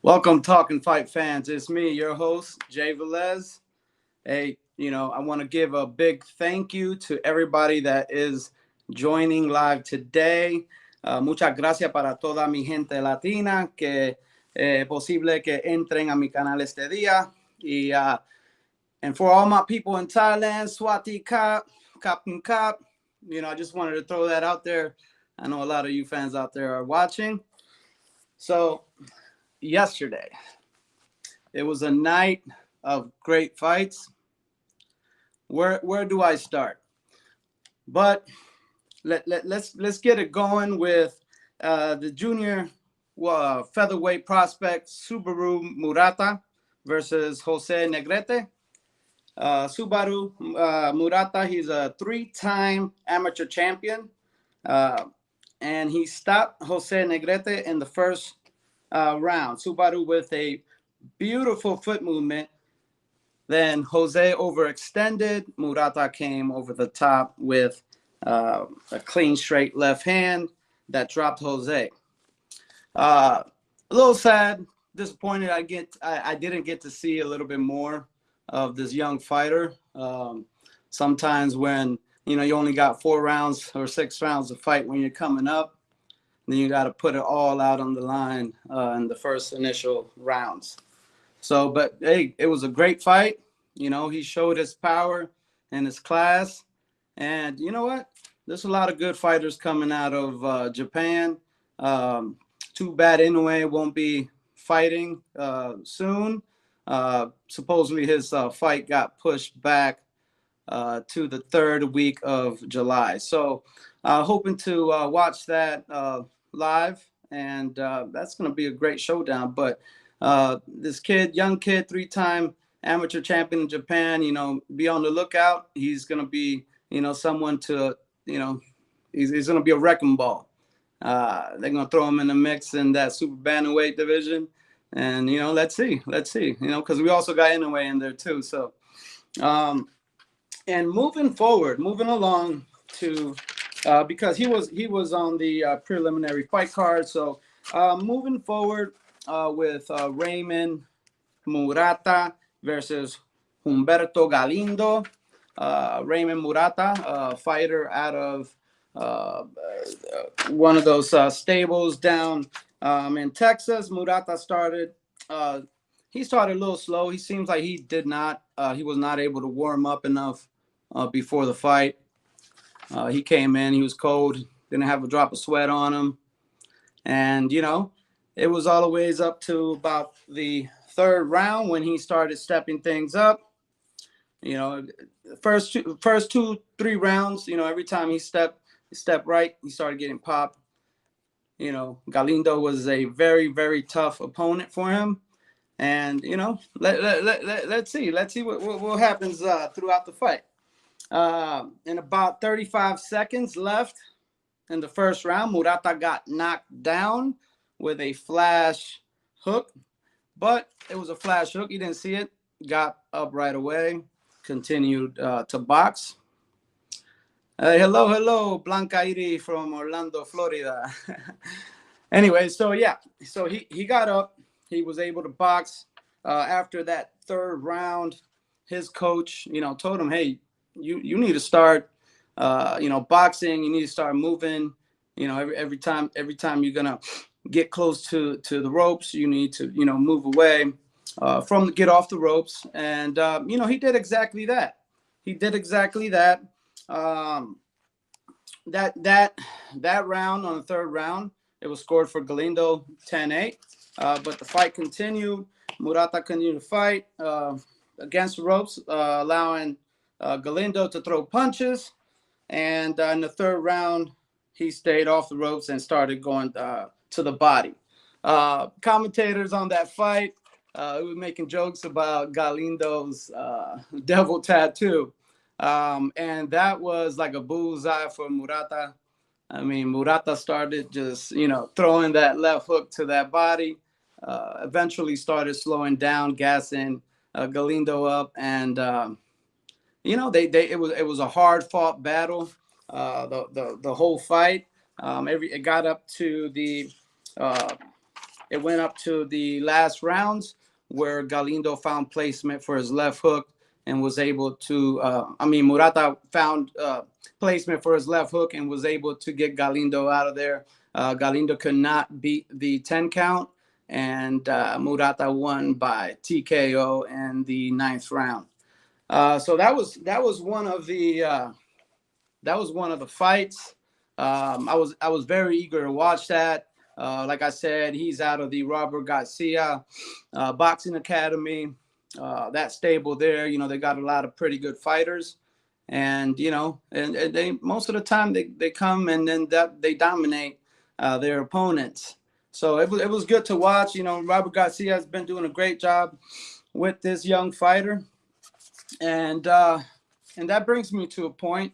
Welcome, Talking Fight fans. It's me, your host, Jay Velez. Hey, I want to give a big thank you to everybody that is joining live today. Muchas gracias para toda mi gente latina que posible que entren a mi canal este día. And for all my people in Thailand, Swati Kap, Kapun Kap, I just wanted to throw that out there. I know a lot of you fans out there are watching. So, yesterday, it was a night of great fights. Where do I start? But let's get it going with the junior featherweight prospect Subaru Murata versus Jose Negrete. Subaru Murata, he's a 3-time amateur champion, and he stopped Jose Negrete in the first round. Subaru with a beautiful foot movement. Then Jose overextended. Murata came over the top with a clean, straight left hand that dropped Jose. A little sad, disappointed. I didn't get to see a little bit more of this young fighter. Sometimes when you only got 4 rounds or 6 rounds to fight when you're coming up, then you got to put it all out on the line in the first initial rounds. So, but hey, it was a great fight. He showed his power and his class. And you know what? There's a lot of good fighters coming out of Japan. Too bad Inoue won't be fighting soon. Supposedly his fight got pushed back to the 3rd week of July. So hoping to watch that live. And that's going to be a great showdown. But this young kid, 3-time amateur champion in Japan, be on the lookout. He's going to be, someone to, he's going to be a wrecking ball. They're going to throw him in the mix in that super bantamweight division. And, let's see, because we also got Inoue in there too. So, and moving along to, because he was on the preliminary fight card. So moving forward, with Raymond Murata versus Humberto Galindo. Raymond Murata, a fighter out of one of those stables down in Texas. Murata started a little slow. He seems like he was not able to warm up enough before the fight. He came in, he was cold, didn't have a drop of sweat on him. And, it was all the ways up to about the 3rd round when he started stepping things up. First 2-3 rounds, every time he stepped right, he started getting popped. Galindo was a very, very tough opponent for him. And, let's see what happens throughout the fight. In about 35 seconds left in the first round, Murata got knocked down with a flash hook, but it was a flash hook. He didn't see it, got up right away, continued to box. Hello, Blanca Iri from Orlando, Florida. Anyway, so he got up. He was able to box. After that 3rd round, his coach, told him, hey, you need to start, boxing. You need to start moving. Every time you're gonna get close to the ropes, you need to, move away get off the ropes. And, he did exactly that. That round, on the 3rd round, it was scored for Galindo 10-8. But the fight continued. Murata continued to fight against the ropes, allowing Galindo to throw punches. And in the 3rd round, he stayed off the ropes and started going to the body. Commentators on that fight were making jokes about Galindo's devil tattoo. And that was like a bullseye for Murata. I mean, Murata started just, throwing that left hook to that body, eventually started slowing down, gassing Galindo up. And it was a hard fought battle. The whole fight. It got up to the uh, it went up to the last rounds where Galindo found placement for his left hook and was able to. Murata found placement for his left hook and was able to get Galindo out of there. Galindo could not beat the 10 count, and Murata won by TKO in the ninth round. So that was one of the fights. I was very eager to watch that. Like I said, he's out of the Robert Garcia Boxing Academy. That stable there, they got a lot of pretty good fighters, and and they most of the time they come and then they dominate their opponents. So it was good to watch. Robert Garcia has been doing a great job with this young fighter, and that brings me to a point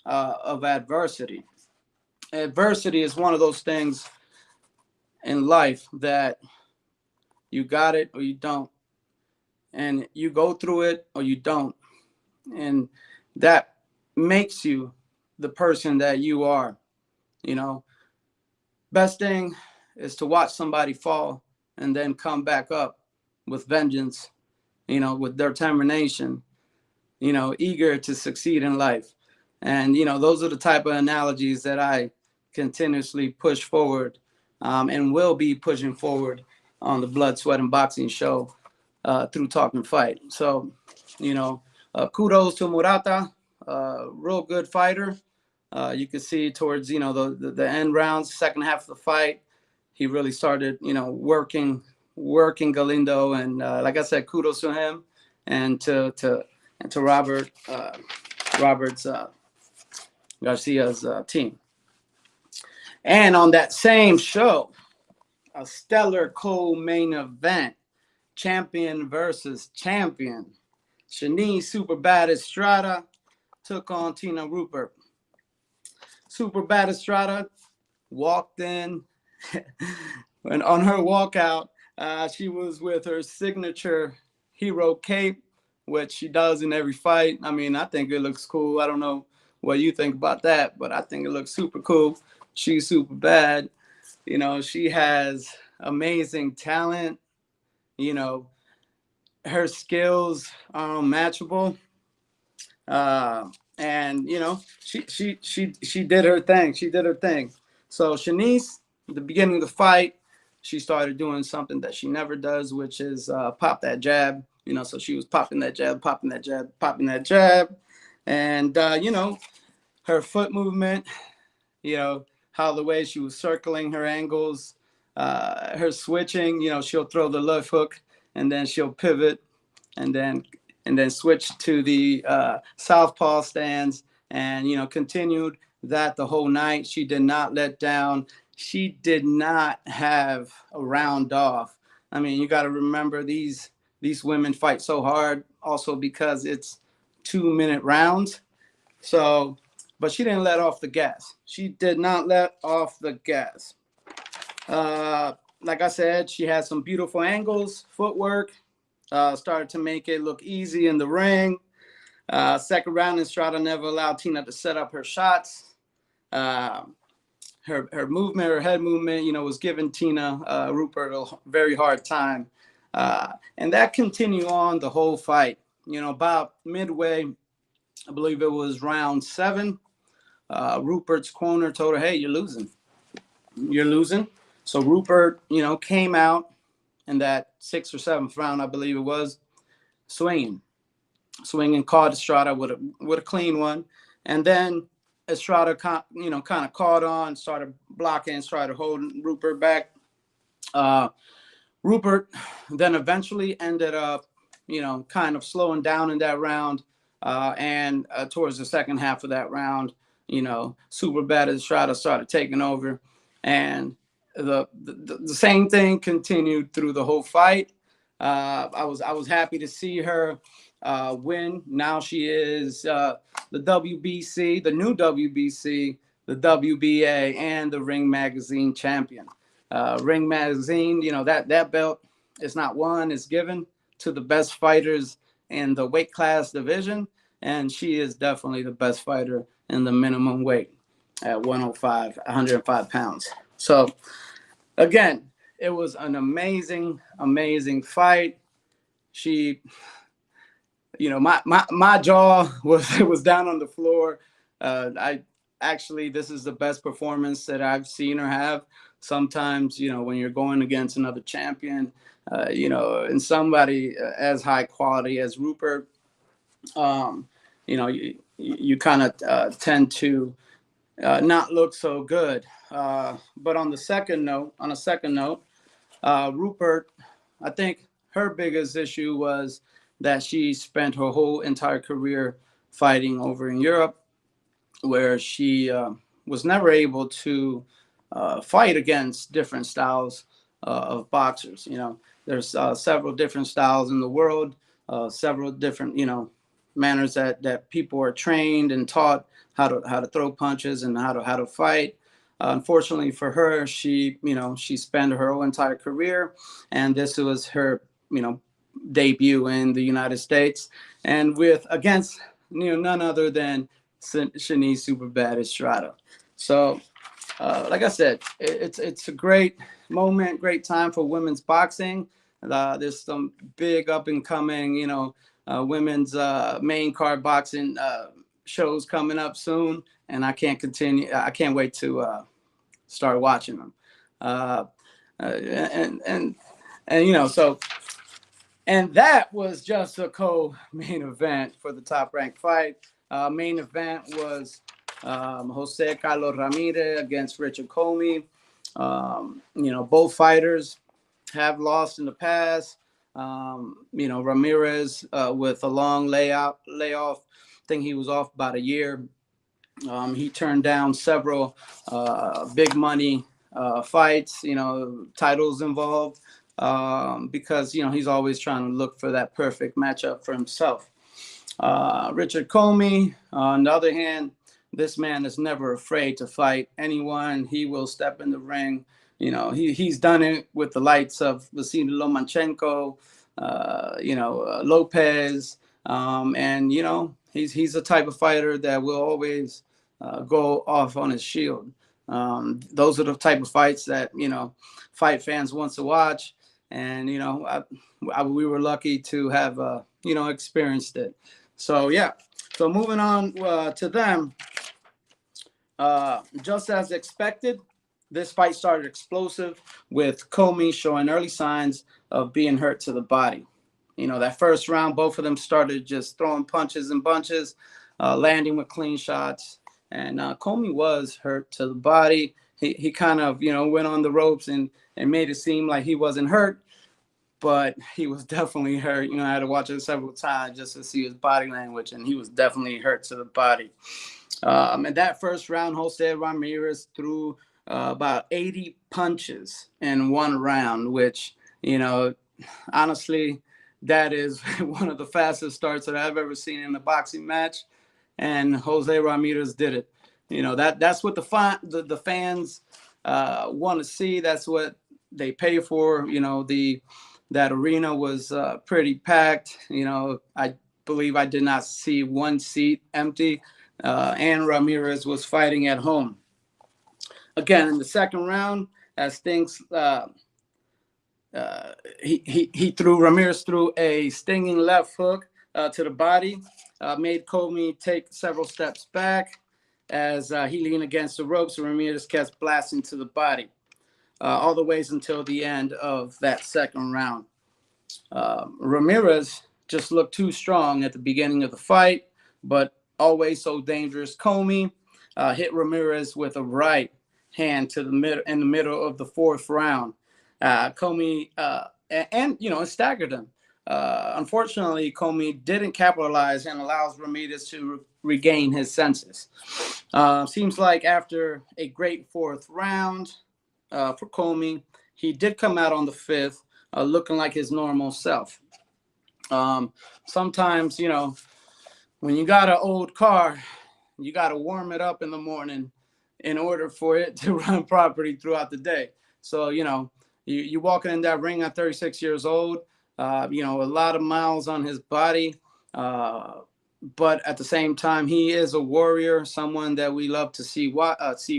of adversity. Adversity is one of those things in life that you got it or you don't, and you go through it or you don't, and that makes you the person that you are. Best thing is to watch somebody fall and then come back up with vengeance, with determination, eager to succeed in life. And, those are the type of analogies that I continuously push forward, and will be pushing forward on the Blood, Sweat, and Boxing show through Talk and Fight. So, kudos to Murata, real good fighter. You can see towards, the end rounds, second half of the fight, he really started, working Galindo. And like I said, kudos to him and to Robert's Garcia's team. And on that same show, a stellar co-main event, champion versus champion. Shanice Super Bad Estrada took on Tina Rupert. Super Bad Estrada walked in, and on her walkout, she was with her signature hero cape, which she does in every fight. I think it looks cool. I don't know what you think about that, but I think it looks super cool. She's super bad. She has amazing talent. Her skills are unmatchable. And she did her thing. She did her thing. So Shanice, at the beginning of the fight, she started doing something that she never does, which is pop that jab. So she was popping that jab, popping that jab, popping that jab. And, her foot movement, how the way she was circling her angles, her switching, she'll throw the left hook and then she'll pivot and then switch to the southpaw stance, and, continued that the whole night. She did not let down. She did not have a round off. You got to remember these women fight so hard also because it's 2-minute rounds. So, but she didn't let off the gas. She did not let off the gas. Like I said, she had some beautiful angles, footwork, started to make it look easy in the ring. Second round, Estrada never allowed Tina to set up her shots. Her movement, her head movement, was giving Tina Rupert a very hard time. And that continued on the whole fight. About midway, I believe it was round 7, Rupert's corner told her, hey, you're losing. You're losing. So Rupert, came out in that 6th or 7th round, I believe it was, swinging, caught Estrada with a clean one. And then Estrada, kind of caught on, started blocking, started holding Rupert back. Rupert then eventually ended up, kind of slowing down in that round. And towards the second half of that round, Super Bad Estrada started taking over. And the same thing continued through the whole fight. I was happy to see her win. Now she is the WBC, the new WBC, the WBA, and the Ring Magazine champion. Ring Magazine, that belt is not won, it's given to the best fighters in the weight class division. and she is definitely the best fighter in the minimum weight at 105, 105 pounds. So again, it was an amazing, amazing fight. She, my jaw was down on the floor. I actually, this is the best performance that I've seen her have. Sometimes, when you're going against another champion, and somebody as high quality as Rupert, you kind of tend to not look so good. But on a second note, Rupert, I think her biggest issue was that she spent her whole entire career fighting over in Europe, where she was never able to fight against different styles of boxers. There's several different styles in the world, several different, manners that people are trained and taught how to throw punches and how to fight. Unfortunately for her, she spent her whole entire career, and this was her, debut in the United States, and against none other than Shanice Superbad Estrada. So, like I said, it's a great moment, great time for women's boxing. There's some big up and coming, women's main card boxing shows coming up soon, and I can't wait to start watching them. And that was just a co-main event for the top ranked fight. Main event was Jose Carlos Ramirez against Richard Comey. Both fighters have lost in the past. Ramirez with a long layoff. I think he was off about a year. He turned down several big money fights, titles involved, because, he's always trying to look for that perfect matchup for himself. Richard Comey, on the other hand, this man is never afraid to fight anyone. He will step in the ring. He's done it with the likes of Vasily Lomachenko, Lopez, and he's the type of fighter that will always go off on his shield. Those are the type of fights that fight fans want to watch, and we were lucky to have experienced it. So yeah. So moving on to them, just as expected, this fight started explosive, with Comey showing early signs of being hurt to the body. That first round, both of them started just throwing punches and bunches, landing with clean shots. And Comey was hurt to the body. He kind of, went on the ropes and made it seem like he wasn't hurt, but he was definitely hurt. I had to watch it several times just to see his body language, and he was definitely hurt to the body. And that first round, Jose Ramirez threw about 80 punches in one round, which, honestly, that is one of the fastest starts that I've ever seen in a boxing match. And Jose Ramirez did it. That's what the fans want to see. That's what they pay for. That arena was pretty packed. I believe I did not see one seat empty. And Ramirez was fighting at home. Again, in the second round, as things Ramirez threw a stinging left hook to the body, made Comey take several steps back as he leaned against the ropes. Ramirez kept blasting to the body all the ways until the end of that second round. Ramirez just looked too strong at the beginning of the fight, but always so dangerous. Comey hit Ramirez with a right hand in the middle of the fourth round. Comey and staggered him. Unfortunately, Comey didn't capitalize and allows Ramirez to regain his senses. Seems like after a great fourth round for Comey, he did come out on the fifth looking like his normal self. Sometimes, when you got an old car, you got to warm it up in the morning in order for it to run properly throughout the day. So, you walking in that ring at 36 years old, a lot of miles on his body. but at the same time, he is a warrior, someone that we love to see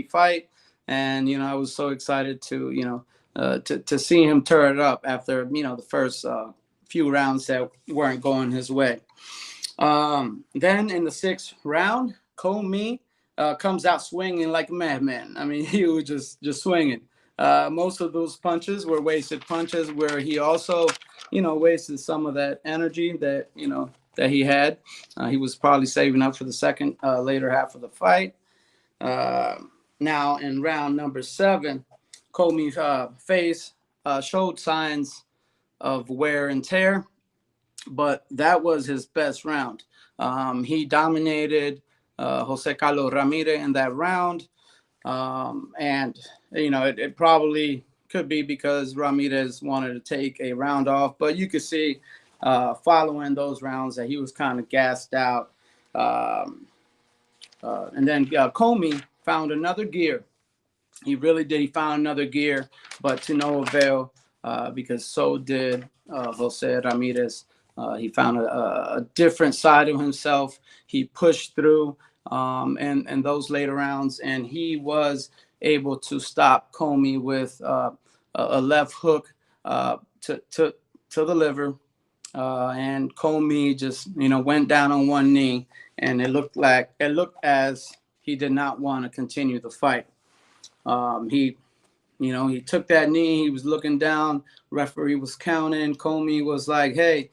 fight. And I was so excited to to see him turn it up after the first few rounds that weren't going his way. Then in the sixth round, Comey comes out swinging like a madman. I mean, he was just swinging. Most of those punches were wasted punches, where he also, wasted some of that energy that that he had. He was probably saving up for the second later half of the fight. Uh, Now in round number seven, Comey's face showed signs of wear and tear, but that was his best round. He dominated Jose Carlos Ramirez in that round. And, it probably could be because Ramirez wanted to take a round off, but you could see following those rounds that he was kind of gassed out. And then Comey found another gear. He really did. He found another gear, but to no avail, because so did Jose Ramirez. He found a different side of himself. He pushed through and those later rounds, and he was able to stop Comey with a left hook to the liver. And Comey just went down on one knee, and it looked as he did not want to continue the fight. He took that knee. He was looking down. Referee was counting. Comey was like, "Hey,"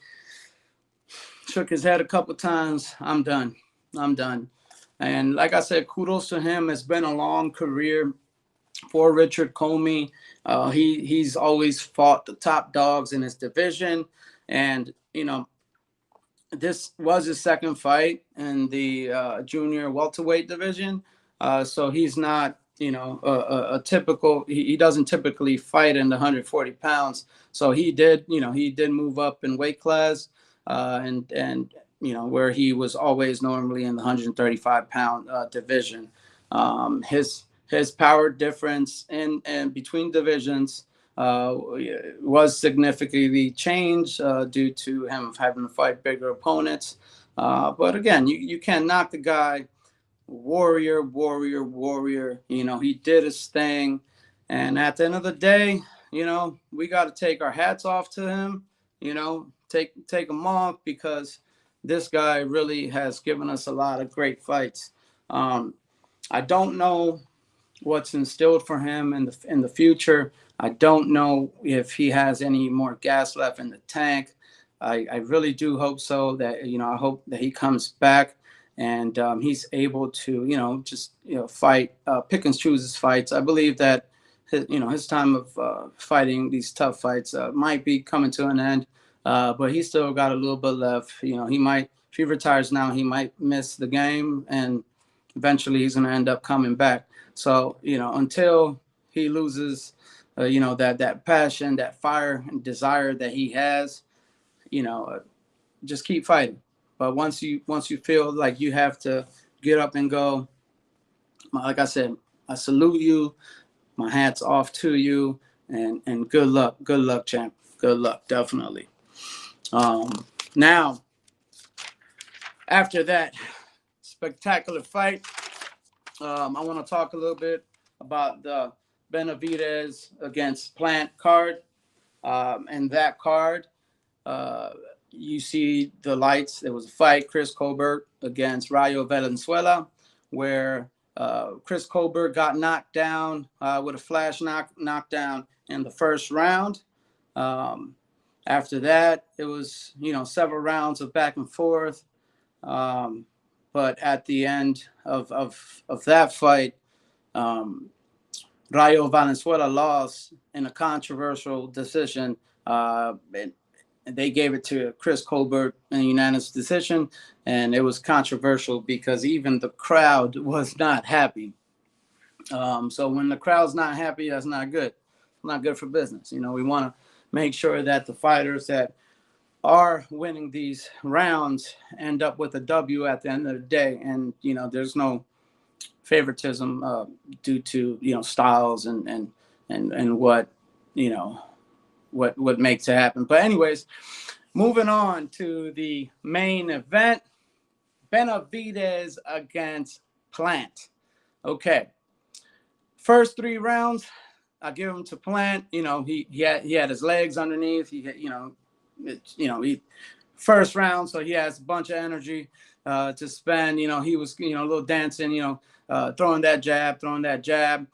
shook his head a couple times. "I'm done. I'm done." And like I said, kudos to him. It's been a long career for Richard Comey. He's always fought the top dogs in his division, and this was his second fight in the junior welterweight division. So he's not a typical. He doesn't typically fight in the 140 pounds. So he did move up in weight class, and where he was always normally in the 135-pound division. His power difference in between divisions was significantly changed due to him having to fight bigger opponents. But again, you can't knock the guy. Warrior. He did his thing, and at the end of the day, we got to take our hats off to him. Take them off, because this guy really has given us a lot of great fights. I don't know what's instilled for him in the future. I don't know if he has any more gas left in the tank. I really do hope so. That I hope that he comes back and he's able to just fight, pick and choose his fights. I believe that his time of fighting these tough fights might be coming to an end, but he's still got a little bit left. He might, if he retires now, he might miss the game, and eventually he's going to end up coming back. So until he loses that passion, that fire and desire that he has, just keep fighting. But once you feel like you have to get up and go, like I said, I salute you. My hat's off to you, and good luck, champ. Good luck, definitely. Now, after that spectacular fight, I want to talk a little bit about the Benavidez against Plant card. And that card, you see the lights. There was a fight, Chris Colbert against Rayo Valenzuela, where Chris Colbert got knocked down with a flash knockdown in the first round. After that, it was several rounds of back and forth. But at the end of that fight, Rayo Valenzuela lost in a controversial decision. They gave it to Chris Colbert in a unanimous decision, and it was controversial because even the crowd was not happy. So when the crowd's not happy, that's not good. Not good for business. We want to make sure that the fighters that are winning these rounds end up with a W at the end of the day. And there's no favoritism due to styles and what what makes it happen. But anyways, moving on to the main event, Benavidez against Plant. Okay. First 3 rounds, I give him to Plant. He had his legs underneath. He first round, so he has a bunch of energy to spend. He was a little dancing. Throwing that jab.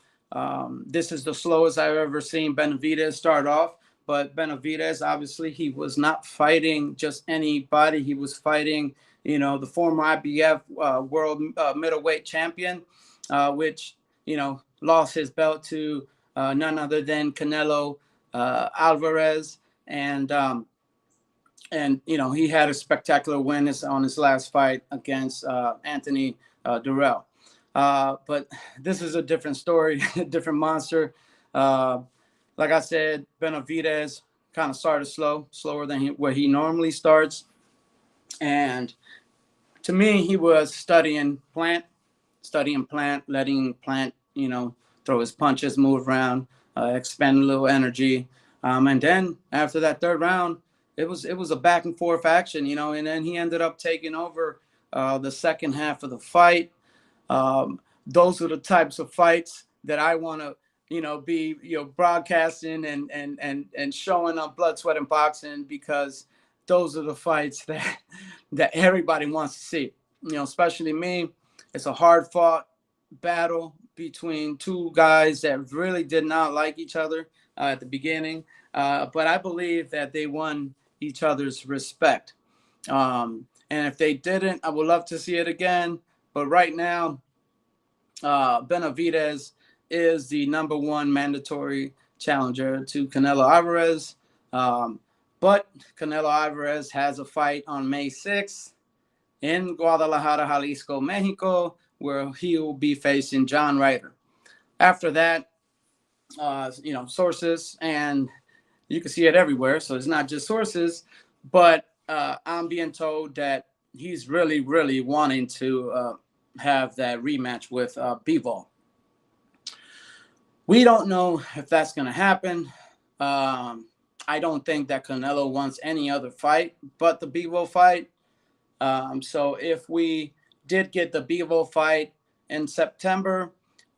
This is the slowest I've ever seen Benavidez start off. But Benavidez, obviously, he was not fighting just anybody. He was fighting, the former IBF world middleweight champion, which, lost his belt to none other than Canelo Alvarez. And he had a spectacular win on his last fight against Anthony Durrell. But this is a different story, a different monster. Like I said, Benavidez kind of started slower than where he normally starts. And to me, he was studying Plant, letting Plant, throw his punches, move around, expend a little energy. And then after that third round, it was a back and forth action, and then he ended up taking over the second half of the fight. Those are the types of fights that I want to, be, broadcasting and showing on Blood, Sweat, and Boxing, because those are the fights that everybody wants to see, especially me. It's a hard fought battle between two guys that really did not like each other at the beginning. But I believe that they won each other's respect. And if they didn't, I would love to see it again. But right now, Benavidez is the #1 mandatory challenger to Canelo Alvarez. But Canelo Alvarez has a fight on May 6th in Guadalajara, Jalisco, Mexico, where he will be facing John Ryder. After that, sources, and you can see it everywhere, so it's not just sources, but I'm being told that he's really, really wanting to have that rematch with Bivol. We don't know if that's going to happen. I don't think that Canelo wants any other fight but the Bivol fight. So if we did get the Bivol fight in September,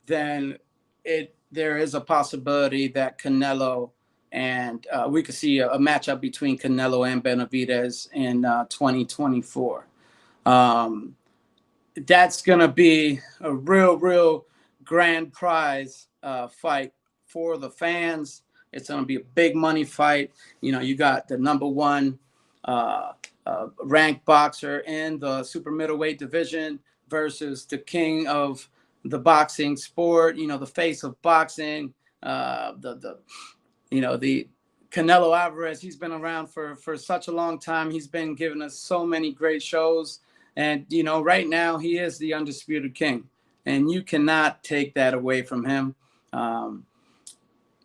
then there is a possibility that Canelo and we could see a matchup between Canelo and Benavidez in 2024. That's going to be a real grand prize fight for the fans. It's going to be a big money fight. You got the #1 ranked boxer in the super middleweight division versus the king of the boxing sport, the face of boxing, the Canelo Alvarez. He's been around for such a long time. He's been giving us so many great shows. And, right now he is the undisputed king, and you cannot take that away from him.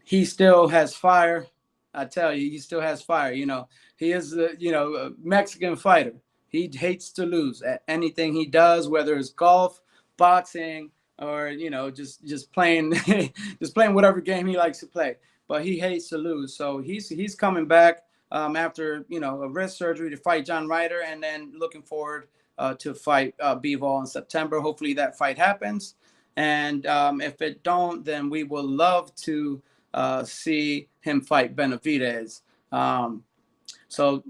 He still has fire. I tell you, he still has fire. He is a Mexican fighter. He hates to lose at anything he does, whether it's golf, boxing, or just playing just playing whatever game he likes to play. But he hates to lose. So he's coming back after a wrist surgery to fight John Ryder, and then looking forward to fight Bivol in September. Hopefully that fight happens. And if it don't, then we will love to see him fight Benavidez. So,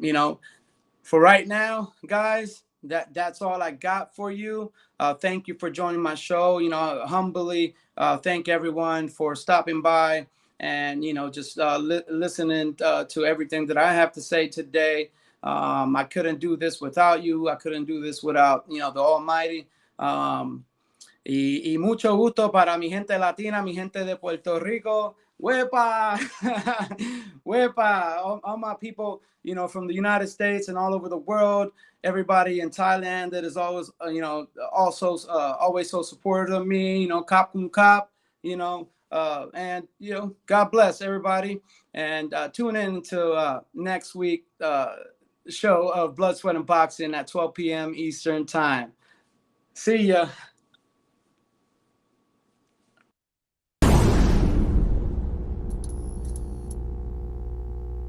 for right now, guys, that's all I got for you. Thank you for joining my show. Humbly thank everyone for stopping by and, just listening to everything that I have to say today. I couldn't do this without you. I couldn't do this without, the Almighty. Y mucho gusto para mi gente latina, mi gente de Puerto Rico. Wepa! Wepa! All my people, from the United States and all over the world. Everybody in Thailand that is always, also always so supportive of me, Kap Kum Kap, and, God bless everybody. And tune in to next week show of Blood, Sweat, and Boxing at 12 p.m. Eastern Time. See ya.